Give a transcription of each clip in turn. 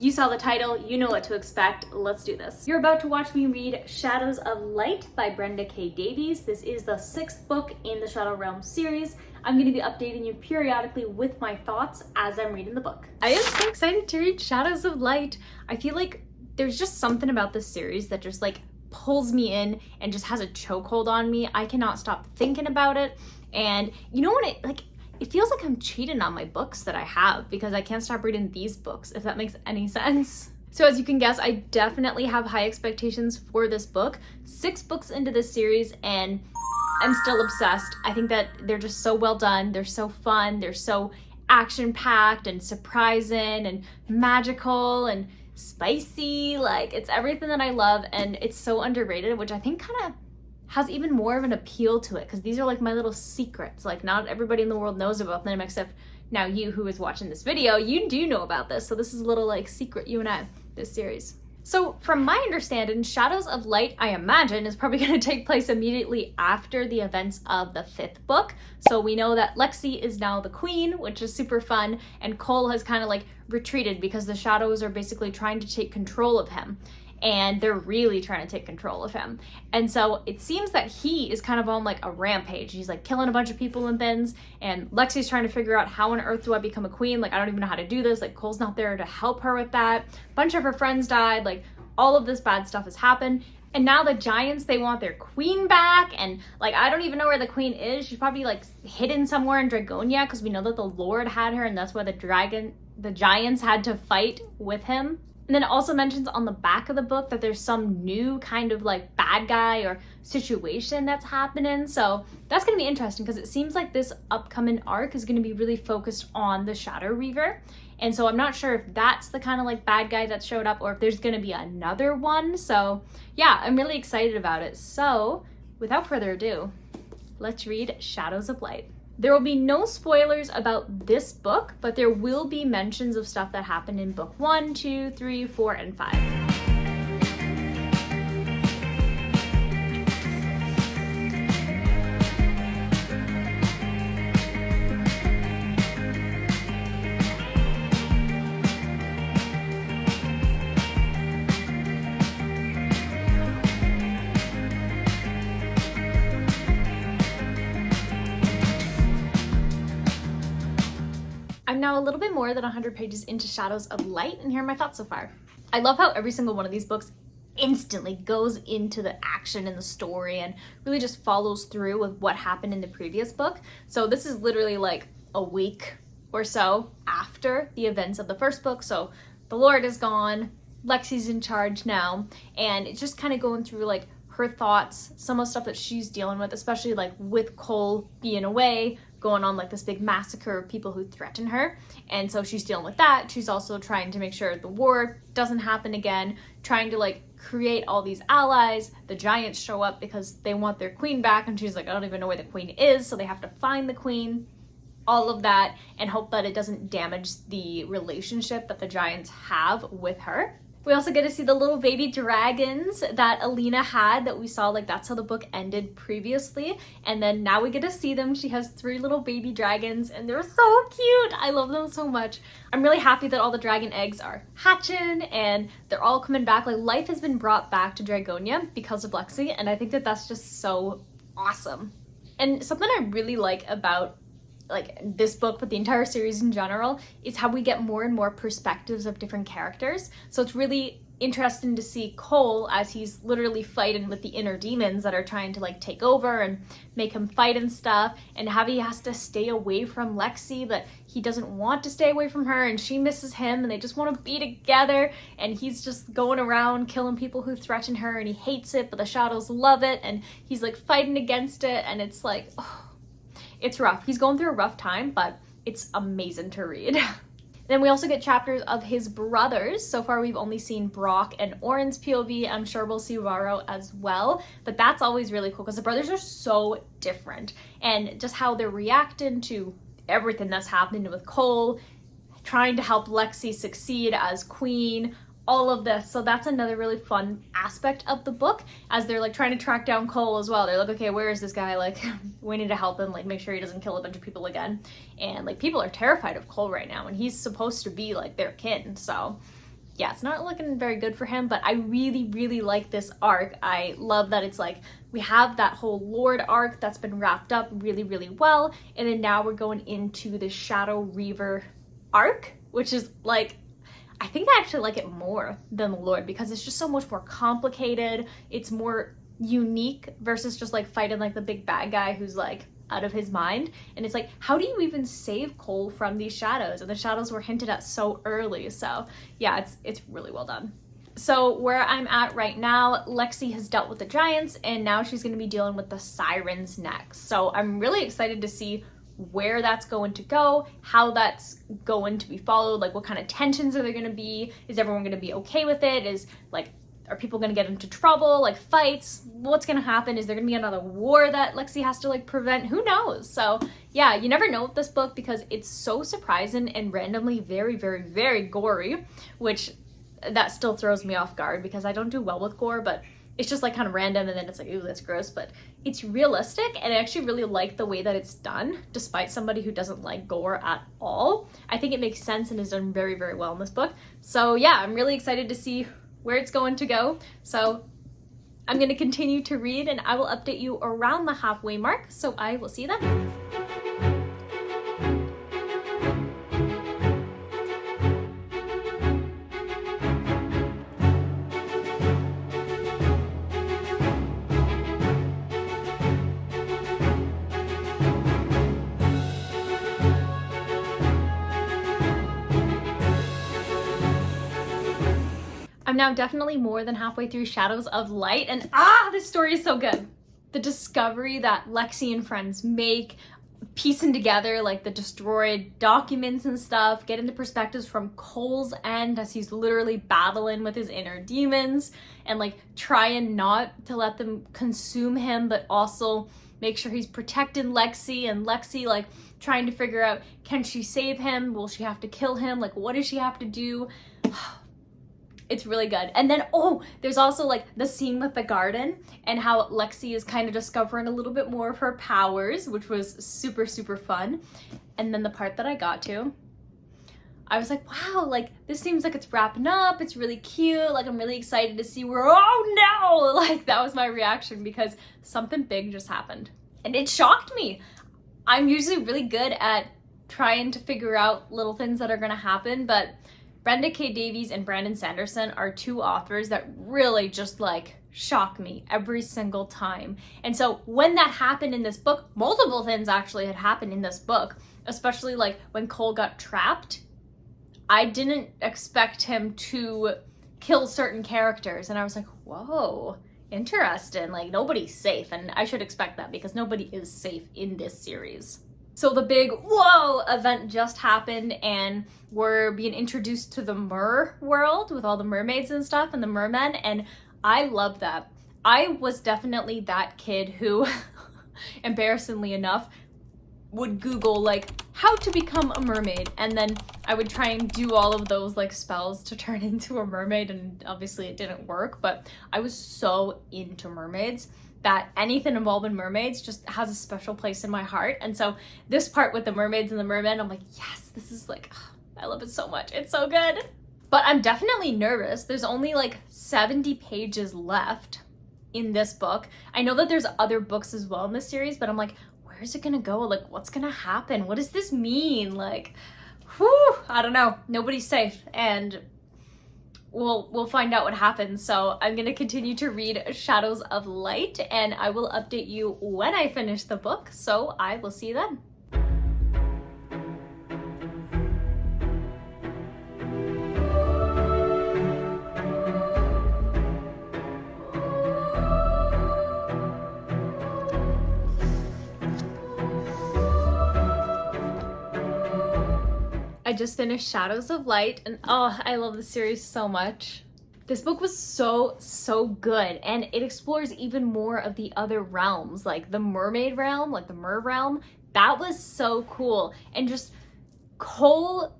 You saw the title, you know what to expect. Let's do this. You're about to watch me read Shadows of Light by Brenda K. Davies. This is the 6th book in the Shadow Realms series. I'm going to be updating you periodically with my thoughts as I'm reading the book. I am so excited to read Shadows of Light. I feel like there's just something about this series that just like pulls me in and just has a chokehold on me. I cannot stop thinking about it. And you know when it feels like I'm cheating on my books that I have because I can't stop reading these books, if that makes any sense. So as you can guess, I definitely have high expectations for this book. 6 books into this series and I'm still obsessed. I think that they're just so well done. They're so fun. They're so action-packed and surprising and magical and spicy. Like, it's everything that I love, and it's so underrated, which I think kind of has even more of an appeal to it, because these are like my little secrets. Like, not everybody in the world knows about them, except now you who is watching this video, you do know about this. So this is a little like secret you and I, this series. So from my understanding, Shadows of Light, I imagine, is probably going to take place immediately after the events of the 5th book. So we know that Lexi is now the queen, which is super fun, and Cole has kind of like retreated because the shadows are basically trying to take control of him. And they're really trying to take control of him. And so it seems that he is kind of on like a rampage. He's like killing a bunch of people and things. And Lexi's trying to figure out, how on earth do I become a queen? Like, I don't even know how to do this. Like, Cole's not there to help her with that. A bunch of her friends died. Like, all of this bad stuff has happened. And now the giants, they want their queen back. And like, I don't even know where the queen is. She's probably like hidden somewhere in Dragonia, because we know that the Lord had her, and that's why the giants had to fight with him. And then it also mentions on the back of the book that there's some new kind of like bad guy or situation that's happening. So that's going to be interesting, because it seems like this upcoming arc is going to be really focused on the Shadow Reaver. And so I'm not sure if that's the kind of like bad guy that showed up, or if there's going to be another one. So yeah, I'm really excited about it. So without further ado, let's read Shadows of Light. There will be no spoilers about this book, but there will be mentions of stuff that happened in book 1, 2, 3, 4, and 5. I'm now a little bit more than 100 pages into Shadows of Light, and here are my thoughts so far. I love how every single one of these books instantly goes into the action and the story and really just follows through with what happened in the previous book. So this is literally like a week or so after the events of the first book. So the Lord is gone, Lexi's in charge now, and it's just kind of going through like her thoughts, some of the stuff that she's dealing with, especially like with Cole being away, going on like this big massacre of people who threaten her. And so she's dealing with that. She's also trying to make sure the war doesn't happen again, trying to like create all these allies. The giants show up because they want their queen back, and she's like, I don't even know where the queen is, so they have to find the queen. All of that, and hope that it doesn't damage the relationship that the giants have with her. We also get to see the little baby dragons that Alina had, that we saw, like that's how the book ended previously. And then now we get to see them. She has 3 little baby dragons, and they're so cute. I love them so much. I'm really happy that all the dragon eggs are hatching and they're all coming back. Like, life has been brought back to Dragonia because of Lexi, and I think that that's just so awesome. And something I really like about like this book, but the entire series in general, is how we get more and more perspectives of different characters. So it's really interesting to see Cole as he's literally fighting with the inner demons that are trying to like take over and make him fight and stuff, and how he has to stay away from Lexi, but he doesn't want to stay away from her, and she misses him, and they just want to be together, and he's just going around killing people who threaten her, and he hates it, but the shadows love it, and he's like fighting against it, and it's like, oh, it's rough. He's going through a rough time, but it's amazing to read. Then we also get chapters of his brothers. So far we've only seen Brock and Oren's POV. I'm sure we'll see Raro as well, but that's always really cool because the brothers are so different, and just how they're reacting to everything that's happening with Cole, trying to help Lexi succeed as queen, all of this. So that's another really fun aspect of the book, as they're like trying to track down Cole as well. They're like, okay, where is this guy? Like, we need to help him, like make sure he doesn't kill a bunch of people again. And like, people are terrified of Cole right now, and he's supposed to be like their kin. So yeah, it's not looking very good for him, but I really, really like this arc. I love that it's like, we have that whole Lord arc that's been wrapped up really, really well, and then now we're going into the Shadow Reaver arc, which is like, I think I actually like it more than the Lord because it's just so much more complicated. It's more unique versus just like fighting like the big bad guy who's like out of his mind. And it's like, how do you even save Cole from these shadows? And the shadows were hinted at so early. So yeah, it's really well done. So where I'm at right now, Lexi has dealt with the giants and now she's going to be dealing with the sirens next. So I'm really excited to see where that's going to go, how that's going to be followed, like what kind of tensions are there going to be? Is everyone going to be okay with it? Is like, are people going to get into trouble, like fights? What's going to happen? Is there going to be another war that Lexi has to like prevent? Who knows? So yeah, you never know with this book because it's so surprising and randomly very, very, very gory, which that still throws me off guard because I don't do well with gore, but it's just like kind of random and then it's like, ooh, that's gross, but it's realistic and I actually really like the way that it's done despite somebody who doesn't like gore at all. I think it makes sense and is done very, very well in this book. So yeah, I'm really excited to see where it's going to go. So I'm going to continue to read and I will update you around the halfway mark. So I will see you then. I'm now definitely more than halfway through Shadows of Light, and this story is so good. The discovery that Lexi and friends make, piecing together like the destroyed documents and stuff, getting the perspectives from Cole's end as he's literally battling with his inner demons, and like trying not to let them consume him, but also make sure he's protecting Lexi, and Lexi like trying to figure out, can she save him? Will she have to kill him? Like, what does she have to do? It's really good. And then, there's also like the scene with the garden and how Lexi is kind of discovering a little bit more of her powers, which was super, super fun. And then the part that I got to, I was like, wow, like this seems like it's wrapping up. It's really cute. Like I'm really excited to see where, oh no, like that was my reaction because something big just happened and it shocked me. I'm usually really good at trying to figure out little things that are going to happen, but Brenda K. Davies and Brandon Sanderson are two authors that really just like shock me every single time. And so when that happened in this book, multiple things actually had happened in this book, especially like when Cole got trapped. I didn't expect him to kill certain characters. And I was like, whoa, interesting. Like nobody's safe. And I should expect that because nobody is safe in this series. So the big whoa event just happened and we're being introduced to the mer world with all the mermaids and stuff and the mermen, and I love that. I was definitely that kid who, embarrassingly enough, would Google like how to become a mermaid, and then I would try and do all of those like spells to turn into a mermaid, and obviously it didn't work, but I was so into mermaids that anything involving mermaids just has a special place in my heart. And so this part with the mermaids and the mermen, I'm like, yes, this is like, I love it so much. It's so good. But I'm definitely nervous. There's only like 70 pages left in this book. I know that there's other books as well in this series, but I'm like, where's it gonna go? Like, what's gonna happen? What does this mean? Like, whew, I don't know. Nobody's safe. And we'll find out what happens. So I'm gonna continue to read Shadows of Light and I will update you when I finish the book. So I will see you then. I just finished Shadows of Light and I love the series so much. This book was so good and it explores even more of the other realms, like the mermaid realm, like the mer realm. That was so cool. And just Cole,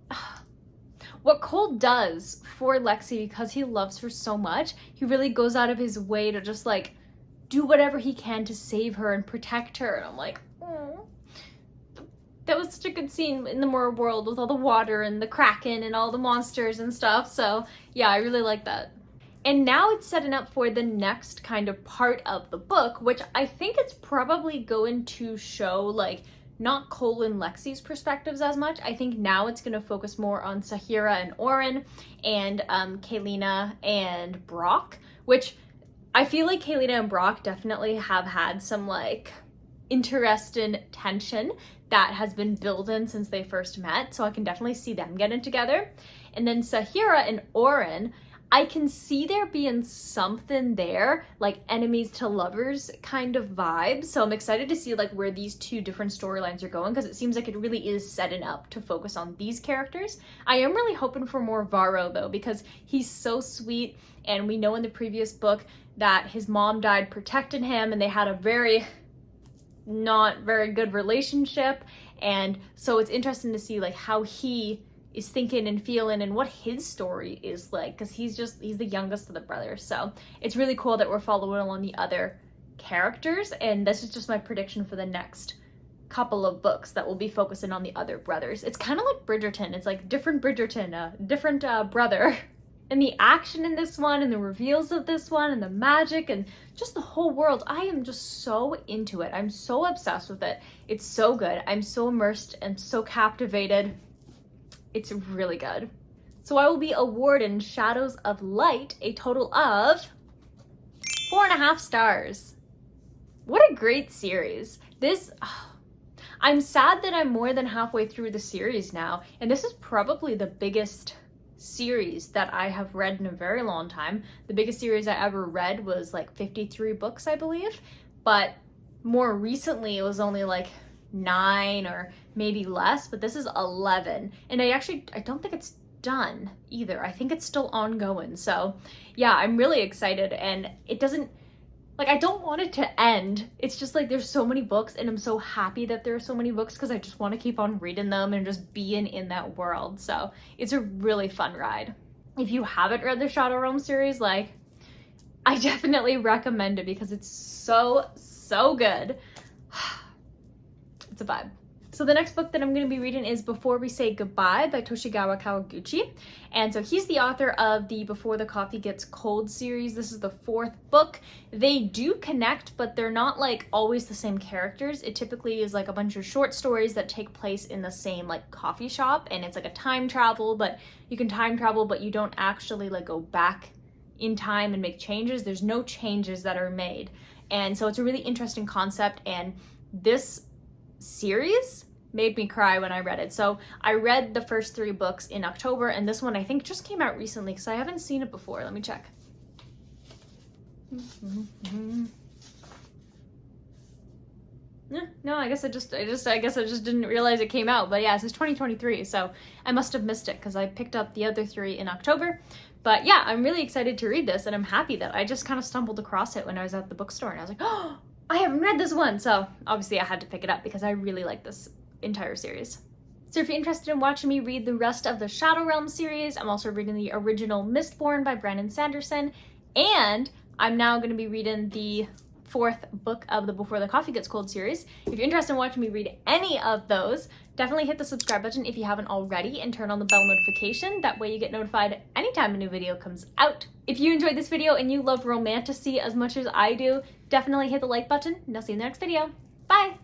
what Cole does for Lexi because he loves her so much, he really goes out of his way to just like do whatever he can to save her and protect her. And I'm like, that was such a good scene in the Moor world with all the water and the kraken and all the monsters and stuff. So yeah, I really like that. And now it's setting up for the next kind of part of the book, which I think it's probably going to show like not Cole and Lexi's perspectives as much. I think now it's going to focus more on Sahira and Oren and Kaylina and Brock, which I feel like Kaylina and Brock definitely have had some like interesting tension that has been building since they first met, so I can definitely see them getting together. And then Sahira and Oren, I can see there being something there, like enemies to lovers kind of vibe. So I'm excited to see like where these two different storylines are going, because it seems like it really is setting up to focus on these characters. I am really hoping for more Varro though, because he's so sweet, and we know in the previous book that his mom died protecting him, and they had a very not very good relationship. And so it's interesting to see like how he is thinking and feeling and what his story is like, because he's the youngest of the brothers. So it's really cool that we're following along the other characters, and this is just my prediction for the next couple of books that will be focusing on the other brothers. It's kind of like Bridgerton. It's like different Bridgerton, different brother. And the action in this one, and the reveals of this one, and the magic, and just the whole world, I am just so into it. I'm so obsessed with it. It's so good. I'm so immersed and so captivated. It's really good. So I will be awarding Shadows of Light a total of 4.5 stars. What a great series. I'm sad that I'm more than halfway through the series now, and this is probably the biggest series that I have read in a very long time. The biggest series I ever read was like 53 books, I believe, but more recently it was only like 9 or maybe less, but this is 11, and I don't think it's done either. I think it's still ongoing. So yeah, I'm really excited, and it doesn't, like, I don't want it to end. It's just like there's so many books, and I'm so happy that there are so many books because I just want to keep on reading them and just being in that world. So it's a really fun ride. If you haven't read the Shadow Realm series, like, I definitely recommend it because it's so good. It's a vibe. So the next book that I'm going to be reading is Before We Say Goodbye by Toshigawa Kawaguchi. And so he's the author of the Before the Coffee Gets Cold series. This is the 4th book. They do connect, but they're not like always the same characters. It typically is like a bunch of short stories that take place in the same like coffee shop, and it's like a time travel, but you can time travel, but you don't actually like go back in time and make changes. There's no changes that are made. And so it's a really interesting concept, and this series made me cry when I read it. So I read the first 3 books in October, and this one I think just came out recently because I haven't seen it before. Let me check. No, I guess I just didn't realize it came out. But yeah, this is 2023, so I must have missed it because I picked up the other 3 in October. But yeah, I'm really excited to read this, and I'm happy that I just kind of stumbled across it when I was at the bookstore, and I was like, oh, I haven't read this one. So obviously I had to pick it up because I really like this entire series. So if you're interested in watching me read the rest of the Shadow Realm series, I'm also reading the original Mistborn by Brandon Sanderson, and I'm now going to be reading the 4th book of the Before the Coffee Gets Cold series. If you're interested in watching me read any of those, definitely hit the subscribe button if you haven't already, and turn on the bell notification. That way you get notified anytime a new video comes out. If you enjoyed this video and you love romantasy as much as I do, definitely hit the like button, and I'll see you in the next video. Bye!